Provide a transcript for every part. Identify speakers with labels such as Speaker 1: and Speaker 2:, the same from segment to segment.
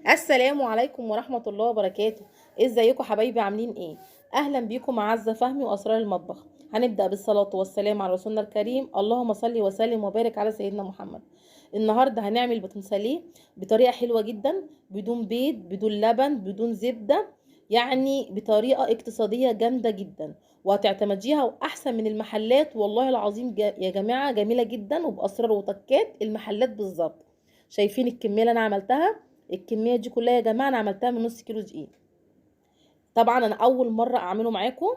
Speaker 1: السلام عليكم ورحمة الله وبركاته. ازيكم حبايبي عاملين ايه؟ اهلا بيكم عزة فهمي واسرار المطبخ. هنبدأ بالصلاة والسلام على رسولنا الكريم، اللهم صل وسلم وبارك على سيدنا محمد. النهاردة هنعمل باتون ساليه بطريقة حلوة جدا، بدون بيض، بدون لبن، بدون زبدة، يعني بطريقة اقتصادية جامدة جدا، وهتعتمديها واحسن من المحلات. والله العظيم يا جماعة جميلة جدا وبأسرار وتكات المحلات بالظبط. شايفين الكمية اللي انا عملتها؟ الكميه دي كلها يا جماعه انا عملتها من نص كيلو دقيق. طبعا انا اول مره اعمله معاكم،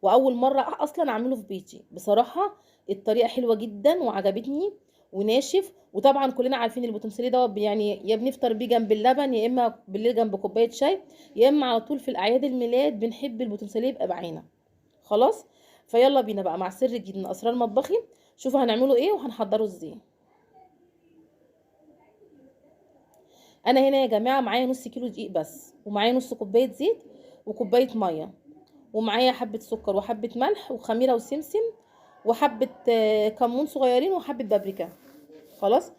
Speaker 1: واول مره اصلا اعمله في بيتي. بصراحه الطريقه حلوه جدا وعجبتني وناشف. وطبعا كلنا عارفين البوتنسيلي ده يعني يا بنفطر بيه جنب اللبن، يا اما بالليل جنب كوبايه شاي، يا اما على طول في الاعياد الميلاد بنحب البوتنسيلي يبقى بعينه. خلاص، فيلا بينا بقى مع سر جديد من اسرار مطبخي. شوفوا هنعمله ايه وهنحضره ازاي. انا هنا يا جماعه معايا نص كيلو دقيق بس، ومعايا نص كوبايه زيت، وكوبايه ميه، ومعايا حبه سكر وحبه ملح وخميره وسمسم، وحبه كمون صغيرين، وحبه بابريكا. خلاص.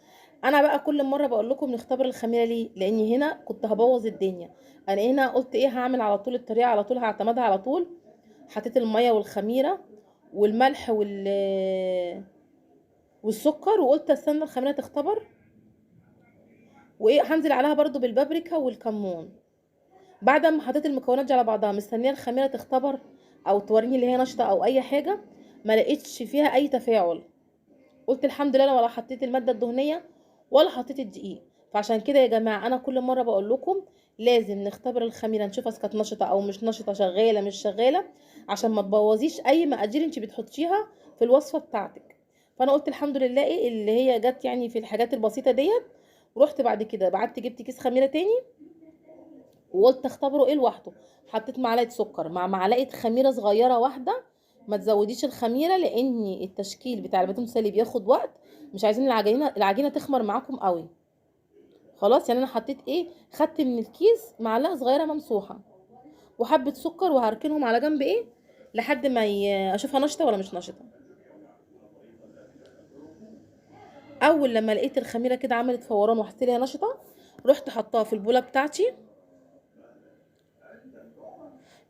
Speaker 1: انا بقى كل مره بقول لكم نختبر الخميره ليه، لاني هنا كنت هبوظ الدنيا. انا هنا قلت ايه، هعمل على طول الطريقه، على طول هعتمدها على طول. حطيت الميه والخميره والملح والسكر، وقلت استنى الخميره تختبر، وايه هنزل عليها برضو بالبابريكا والكمون. بعد ما حطيت المكونات دي على بعضها مستنيه الخميره تختبر او توريني اللي هي نشطه او اي حاجه، ما لقيتش فيها اي تفاعل. قلت الحمد لله، انا ولا حطيت الماده الدهنيه ولا حطيت الدقيق. فعشان كده يا جماعه انا كل مره بقول لكم لازم نختبر الخميره، نشوف اذا كانت نشطه او مش نشطه، شغاله مش شغاله، عشان ما تبوظيش اي مقادير انت بتحطيها في الوصفه بتاعتك. فانا قلت الحمد لله ايه اللي هي جت يعني في الحاجات البسيطه ديت. ورحت بعد كده بعت جبت كيس خميره تاني، وقلت اختبره ايه لوحده. حطيت معلقه سكر مع معلقه خميره صغيره واحده. ما تزوديش الخميره لان التشكيل بتاع الباتون سالي بياخد وقت، مش عايزين العجينه تخمر معاكم قوي. خلاص، يعني انا حطيت ايه، خدت من الكيس معلقه صغيره ممسوحه وحبه سكر، وهركنهم على جنب ايه لحد ما اشوفها نشطه ولا مش نشطه. اول لما لقيت الخميره كده عملت فوران وحسيت ليها نشطه، رحت حطاها في البوله بتاعتي،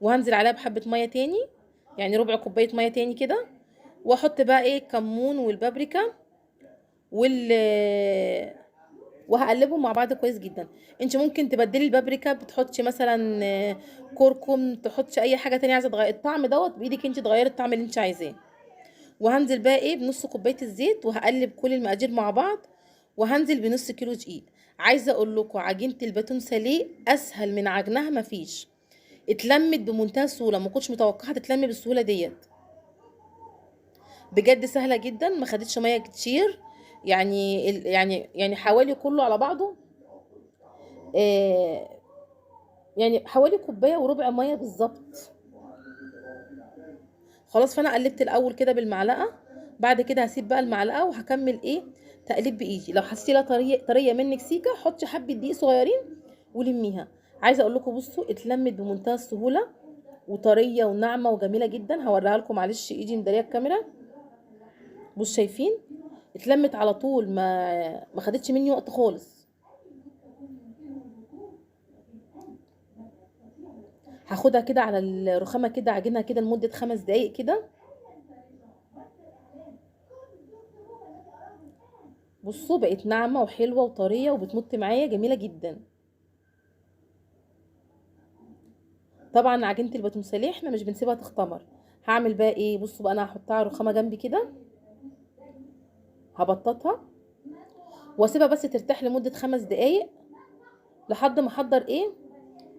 Speaker 1: وهنزل عليها بحبه ميه تاني، يعني ربع كوبايه ميه تاني كده. واحط بقى ايه الكمون والبابريكا وال وهقلبهم مع بعض كويس جدا. انت ممكن تبدلي البابريكا، بتحطي مثلا كركم، تحطي اي حاجه تانية عايزه تغير الطعم دوت بايدك، انت تغيري الطعم اللي انت عايزاه. وهنزل بقى ايه بنص كوبايه الزيت، وهقلب كل المقادير مع بعض. وهنزل بنص كيلو دقيق. عايزه اقول لكم عجينه الباتون ساليه اسهل من عجنها مفيش. اتلمت بمنتهى السهوله، ما كنتش متوقعه تتلم بالسهوله ديت. بجد سهله جدا، ما خدتش ميه كتير. يعني يعني حوالي كله على بعضه، آه يعني حوالي كوبايه وربع ميه بالظبط. خلاص، فانا قلبت الاول كده بالمعلقه. بعد كده هسيب بقى المعلقه وهكمل ايه تقليب بايدي. لو حسيتي لها طريه منك سيكه، حطي حبه دقيق صغيرين ولميها. عايزه اقول لكم بصوا اتلمت بمنتهى السهوله، وطريه وناعمه وجميله جدا. هوريها لكم، معلش ايدي مداريه الكاميرا. بصوا شايفين، اتلمت على طول، ما خدتش مني وقت خالص. هاخدها كده على الرخامه كده، عجينها كده لمده 5 دقايق كده. بصوا بقت ناعمه وحلوه وطريه وبتمط معايا جميله جدا. طبعا عجينه الباتونساليه احنا مش بنسيبها تختمر. هعمل بقى ايه، بصوا بقى انا هحطها على الرخامه جنبي كده، هبططها واسيبها بس ترتاح لمده 5 دقايق لحد ما احضر ايه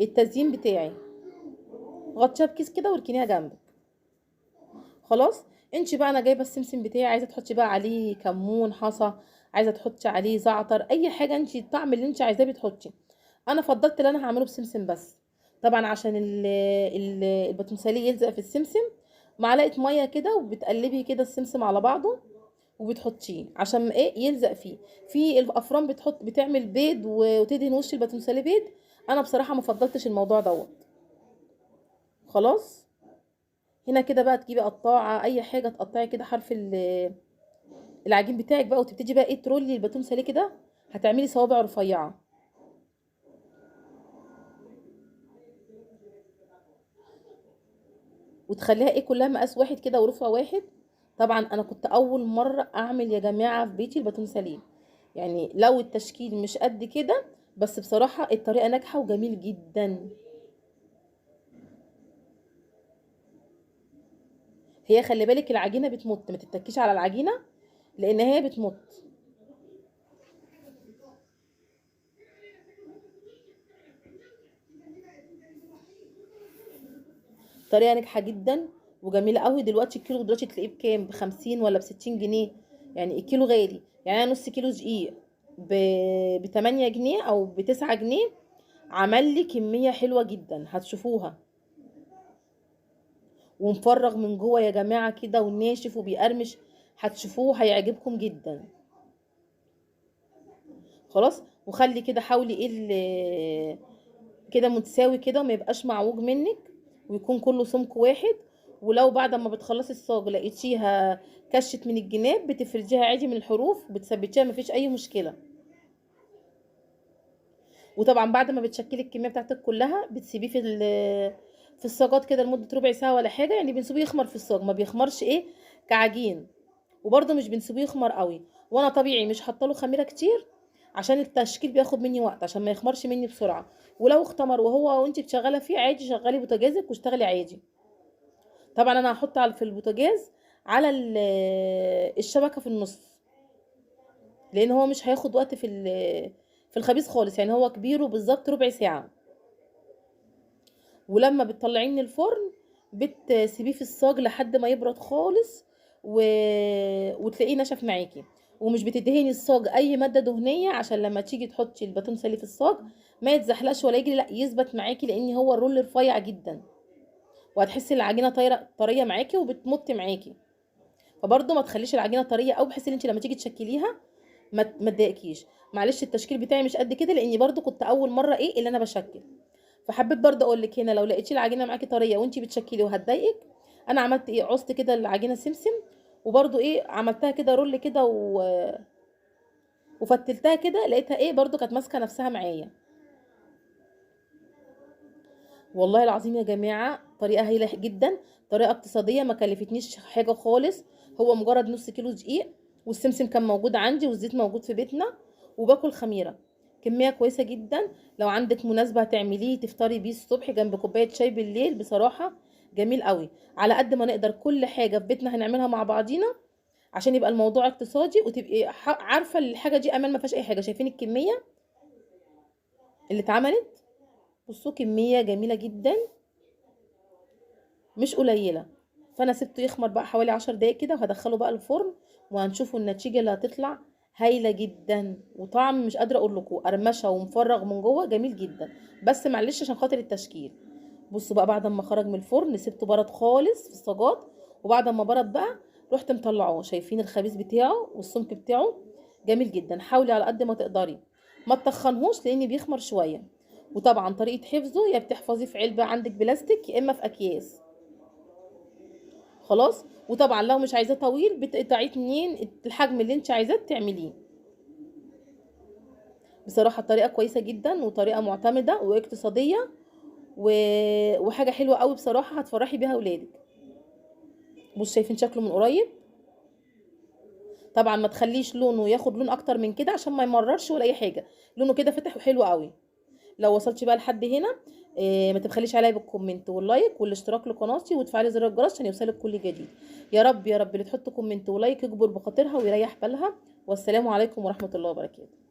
Speaker 1: التزيين بتاعي. غطيها بكيس كده واركنيها جنبك. خلاص. انت بقى انا جايبه السمسم بتاعي، عايزه تحطي بقى عليه كمون، حصى، عايزه تحطي عليه زعتر، اي حاجه انت الطعم اللي انت عايزاه بتحطي. انا فضلت ان انا هعمله بسمسم بس. طبعا عشان الباتونساليه يلزق في السمسم، معلقه ميه كده وبتقلبي كده السمسم على بعضه وبتحطيه عشان ايه يلزق فيه. في الافران بتعمل بيض وتدهن وش الباتونساليه بيض. انا بصراحه ما فضلتش الموضوع دوت. خلاص. هنا كده بقى تجيبي قطاعه اي حاجه تقطعي كده حرف العجين بتاعك بقى، وتبتدي بقى ايه ترولي الباتون ساليه كده. هتعملي صوابع رفيعه. وتخليها ايه كلها مقاس واحد كده ورفع واحد. طبعا انا كنت اول مره اعمل يا جماعه في بيتي الباتون سليم، يعني لو التشكيل مش قد كده، بس بصراحه الطريقه ناجحه وجميل جدا. هي خلي بالك العجينه بتمط، ما تتكيش على العجينه لان هي بتمط. طريقه ناجحه جدا وجميله قوي. دلوقتي الكيلو دلوقتي تلاقيه بكام؟ ب50 ولا ب60 جنيه. يعني الكيلو غالي، يعني انا نص كيلو دقيق ب8 جنيه او ب9 جنيه، عمل لي كميه حلوه جدا هتشوفوها. ومفرغ من جوه يا جماعه كده وناشف وبيقرمش، هتشوفوه هيعجبكم جدا. خلاص، وخلي كده حاولي ايه كده متساوي كده وما يبقاش معوج منك، ويكون كله سمك واحد. ولو بعد ما بتخلصي الصاج لقيتيها كشت من الجناب، بتفرديها عادي من الحروف وبتثبتيها، مفيش اي مشكله. وطبعا بعد ما بتشكلي الكميه بتاعتك كلها بتسيبيه في الصاجات كده لمده ربع ساعه ولا حاجه، يعني بنسيبيه يخمر في الصاج، ما بيخمرش ايه كعجين، وبرده مش بنسيبيه يخمر قوي. وانا طبيعي مش حاطه له خميره كتير عشان التشكيل بياخد مني وقت، عشان ما يخمرش مني بسرعه. ولو اختمر وانت بتشغله فيه عادي، شغلي بوتاجازك واشتغلي عادي. طبعا انا هحط في البوتاجاز على الشبكه في النص، لان هو مش هياخد وقت في الخبيز خالص، يعني هو كبيره بالظبط ربع ساعه. ولما بتطلعيه من الفرن بتسيبيه في الصاج لحد ما يبرد خالص و... وتلاقيه نشف معاكي. ومش بتدهني الصاج اي ماده دهنيه، عشان لما تيجي تحطي الباتون سالي في الصاج ما يتزحلقش ولا يجري، لا يثبت معاكي، لان هو الرول رفيع جدا. وهتحسي العجينه طريه معاكي وبتمط معاكي. فبرضه ما تخليش العجينه طريه، او بحيث ان انت لما تيجي تشكليها ما تضايقكيش. معلش التشكيل بتاعي مش قد كده، لاني برضه كنت اول مره ايه اللي انا بشكل. فحبيت برضه اقول لك هنا، لو لقيتي العجينه معاكي طريه وانتي بتشكلي وهتضايقك، انا عملت ايه؟ عصت كده العجينه سمسم، وبرضه ايه عملتها كده رول كده وفتلتها كده، لقيتها ايه برضه كانت ماسكه نفسها معايا. والله العظيم يا جماعه طريقه هايله جدا، طريقه اقتصاديه ما كلفتنيش حاجه خالص. هو مجرد نص كيلو دقيق، والسمسم كان موجود عندي، والزيت موجود في بيتنا، وباكل خميره. كميه كويسه جدا. لو عندك مناسبه هتعمليه تفطري بيه الصبح جنب كوبايه شاي بالليل، بصراحه جميل قوي. على قد ما نقدر كل حاجه في بيتنا هنعملها مع بعضينا، عشان يبقى الموضوع اقتصادي، وتبقي عارفه الحاجه دي امان، ما فيهاش اي حاجه. شايفين الكميه اللي اتعملت؟ بصوا كميه جميله جدا مش قليله. فانا سبته يخمر بقى حوالي 10 دقايق كده، وهدخله بقى الفرن، وهنشوفوا النتيجه اللي هتطلع هايله جدا. وطعم مش قادره اقول لكم، قرمشه ومفرغ من جوه جميل جدا. بس معلش عشان خاطر التشكيل. بصوا بقى بعد ما خرج من الفرن سبته برد خالص في الصاجات، وبعد ما برد بقى رحت مطلعه. شايفين الخبيز بتاعه والسمك بتاعه جميل جدا. حاولي على قد ما تقدري ما تخنهوش، لان بيخمر شويه. وطبعا طريقه حفظه يا بتحفظيه في علبه عندك بلاستيك، يا اما في اكياس. خلاص. وطبعا لو مش عايزاه طويل بتقطعيه اتنين، الحجم اللي انت عايزاه تعمليه. بصراحه الطريقه كويسه جدا، وطريقه معتمده واقتصاديه و... وحاجه حلوه قوي بصراحه، هتفرحي بيها اولادك. بص شايفين شكله من قريب؟ طبعا ما تخليش لونه ياخد لون اكتر من كده عشان ما يمررش ولا اي حاجه، لونه كده فاتح وحلو قوي. لو وصلتي بقى لحد هنا، ما تبخليش عليا بالكومنت واللايك والاشتراك لقناتي وتفعلي زر الجرس عشان يوصلك كل جديد. يا رب يا رب اللي تحط كومنت ولايك يجبر بخاطرها ويريح بالها. والسلام عليكم ورحمه الله وبركاته.